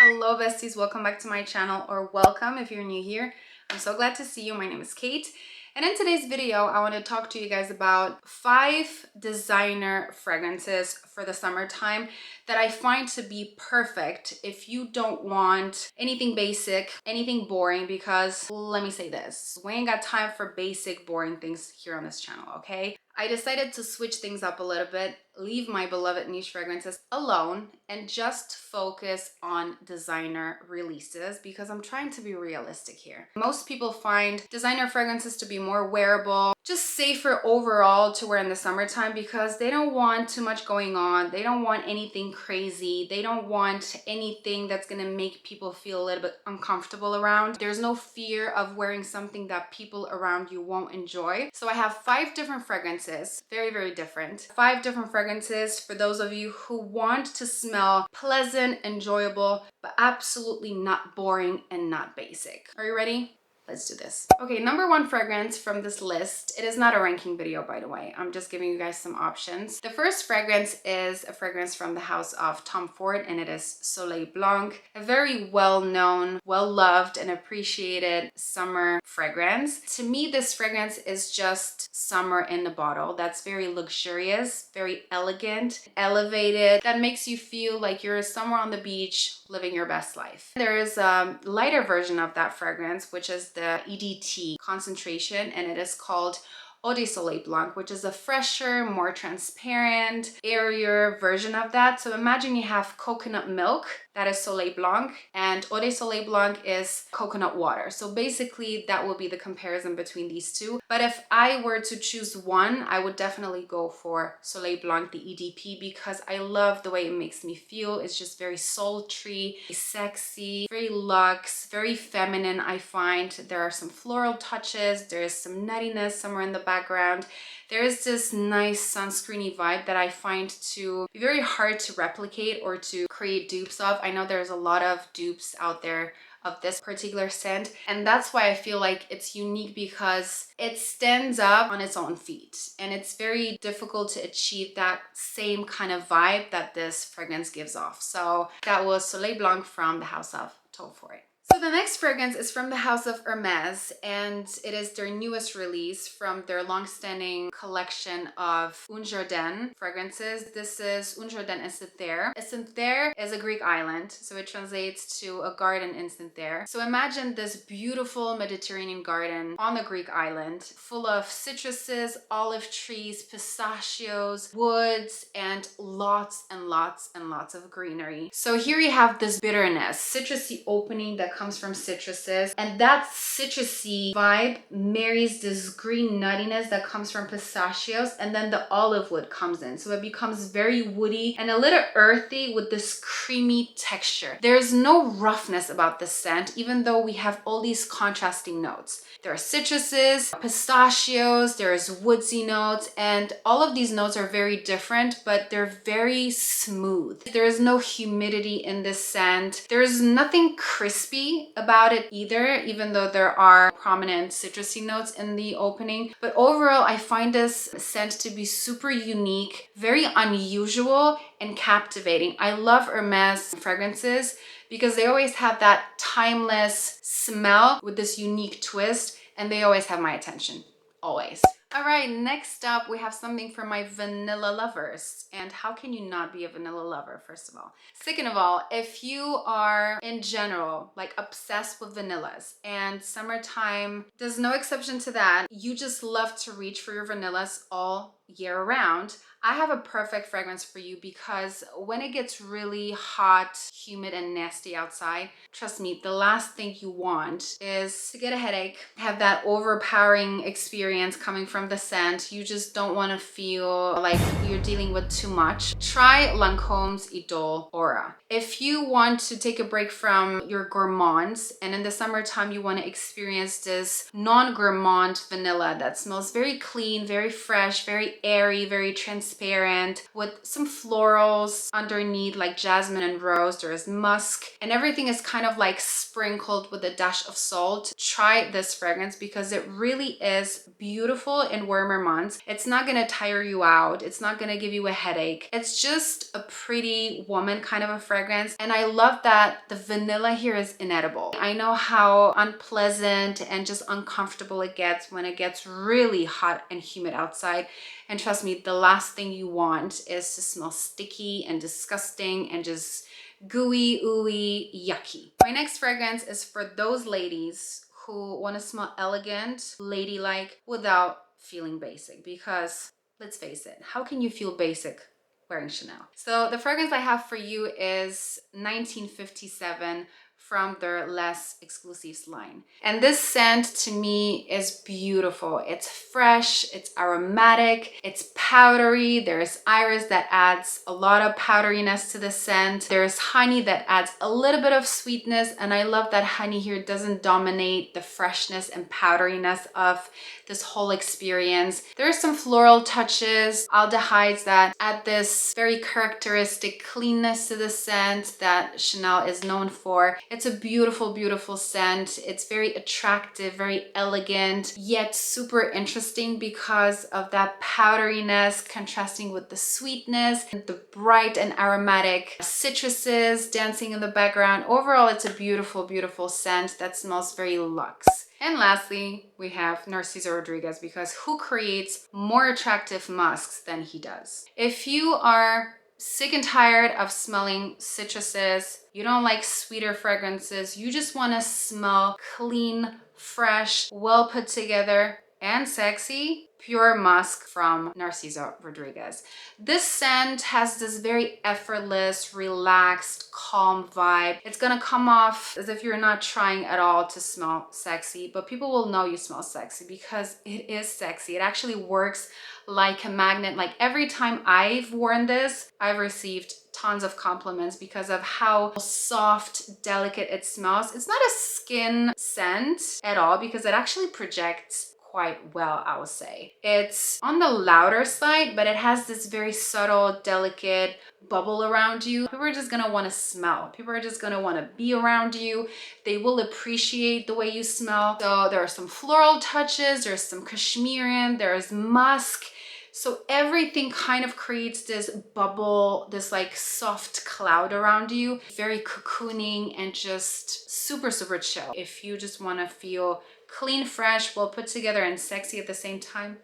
Hello besties, welcome back to my channel, or welcome if you're new here. I'm so glad to see you. My name is Kate, and in today's video I want to talk to you guys about 5 designer fragrances for the summertime that I find to be perfect if you don't want anything basic, anything boring, because let me say this, we ain't got time for basic boring things here on this channel, okay? I decided to switch things up a little bit, leave my beloved niche fragrances alone, and just focus on designer releases because I'm trying to be realistic here. Most people find designer fragrances to be more wearable, just safer overall to wear in the summertime because they don't want too much going on. They don't want anything crazy. They don't want anything that's gonna make people feel a little bit uncomfortable around. There's no fear of wearing something that people around you won't enjoy. So I have 5 different fragrances, very different. 5 different fragrances for those of you who want to smell pleasant, enjoyable, but absolutely not boring and not basic. Are you ready? Let's do this. Okay, number 1 fragrance from this list. It is not a ranking video, by the way. I'm just giving you guys some options. The first fragrance is a fragrance from the house of Tom Ford, and it is Soleil Blanc, a very well-known, well-loved, and appreciated summer fragrance. To me, this fragrance is just summer in the bottle. That's very luxurious, very elegant, elevated. That makes you feel like you're somewhere on the beach living your best life. There is a lighter version of that fragrance, which is the EDT concentration, and it is called Eau de Soleil Blanc, which is a fresher, more transparent, airier version of that. So imagine you have coconut milk, that is Soleil Blanc, and Eau de Soleil Blanc is coconut water. So basically that will be the comparison between these two. But if I were to choose one, I would definitely go for Soleil Blanc, the EDP, because I love the way it makes me feel. It's just very sultry, sexy, very luxe, very feminine. I find there are some floral touches, there is some nuttiness somewhere in the background. There is this nice sunscreeny vibe that I find to be very hard to replicate or to create dupes of. I know there's a lot of dupes out there of this particular scent, and that's why I feel like it's unique, because it stands up on its own feet, and it's very difficult to achieve that same kind of vibe that this fragrance gives off. So that was Soleil Blanc from the house of Tom Ford. So the next fragrance is from the house of Hermes, and it is their newest release from their long-standing collection of Jardin fragrances. This is Jardin and Cythère. Cythère is a Greek island, so it translates to a garden in Cythère. So imagine this beautiful Mediterranean garden on the Greek island, full of citruses, olive trees, pistachios, woods, and lots of greenery. So here you have this bitterness, citrusy opening that comes from citruses, and that citrusy vibe marries this green nuttiness that comes from pistachios, and then the olive wood comes in, so it becomes very woody and a little earthy with this creamy texture. There's no roughness about the scent, even though we have all these contrasting notes. There are citruses, pistachios, there's woodsy notes, and all of these notes are very different, but they're very smooth. There is no humidity in this scent. There is nothing crispy about it either, even though there are prominent citrusy notes in the opening. But overall, I find this scent to be super unique, very unusual, and captivating. I love Hermes fragrances because they always have that timeless smell with this unique twist, and they always have my attention, always. All right, next up we have something for my vanilla lovers. And how can you not be a vanilla lover, first of all? Second of all, if you are in general like obsessed with vanillas, and summertime, there's no exception to that, you just love to reach for your vanillas all year round, I have a perfect fragrance for you, because when it gets really hot, humid, and nasty outside, trust me, the last thing you want is to get a headache, have that overpowering experience coming from the scent. You just don't want to feel like you're dealing with too much. Try Lancome's Idole Aura. If you want to take a break from your gourmands, and in the summertime you want to experience this non-gourmand vanilla that smells very clean, very fresh, very airy, very transparent, transparent with some florals underneath, like jasmine and rose. There is musk, and everything is kind of like sprinkled with a dash of salt. Try this fragrance because it really is beautiful in warmer months. It's not gonna tire you out. It's not gonna give you a headache. It's just a pretty woman kind of a fragrance. And I love that the vanilla here is inedible. I know how unpleasant and just uncomfortable it gets when it gets really hot and humid outside. And trust me, the last thing you want is to smell sticky and disgusting and just gooey, ooey, yucky. My next fragrance is for those ladies who want to smell elegant, ladylike, without feeling basic. Because let's face it, how can you feel basic wearing Chanel? So the fragrance I have for you is 1957 from their less exclusives line. And this scent to me is beautiful. It's fresh, it's aromatic, it's powdery. There's iris that adds a lot of powderiness to the scent. There's honey that adds a little bit of sweetness, and I love that honey here doesn't dominate the freshness and powderiness of this whole experience. There's some floral touches, aldehydes that add this very characteristic cleanness to the scent that Chanel is known for. It's a beautiful, beautiful scent. It's very attractive, very elegant, yet super interesting because of that powderiness contrasting with the sweetness, and the bright and aromatic citruses dancing in the background. Overall, it's a beautiful, beautiful scent that smells very luxe. And lastly, we have Narciso Rodriguez, because who creates more attractive musks than he does? If you are sick and tired of smelling citruses, you don't like sweeter fragrances, you just want to smell clean, fresh, well put together, and sexy, pure musk from Narciso Rodriguez. This scent has this very effortless, relaxed, calm vibe. It's gonna come off as if you're not trying at all to smell sexy, but people will know you smell sexy because it is sexy. It actually works like a magnet. Like every time I've worn this, I've received tons of compliments because of how soft, delicate it smells. It's not a skin scent at all because it actually projects quite well, I would say. It's on the louder side, but it has this very subtle, delicate bubble around you. People are just gonna want to smell. People are just gonna want to be around you. They will appreciate the way you smell. So there are some floral touches, there's some cashmere, there's musk. So everything kind of creates this bubble, this like soft cloud around you. Very cocooning and just super, super chill. If you just want to feel clean, fresh, well put together, and sexy at the same time,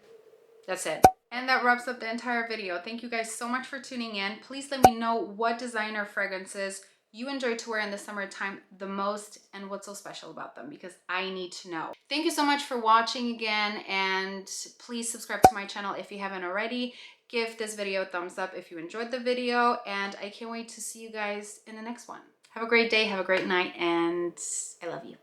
that's it. And that wraps up the entire video. Thank you guys so much for tuning in. Please let me know what designer fragrances you enjoy to wear in the summertime the most and what's so special about them, because I need to know. Thank you so much for watching again, and please subscribe to my channel if you haven't already. Give this video a thumbs up if you enjoyed the video, and I can't wait to see you guys in the next one. Have a great day, have a great night, and I love you.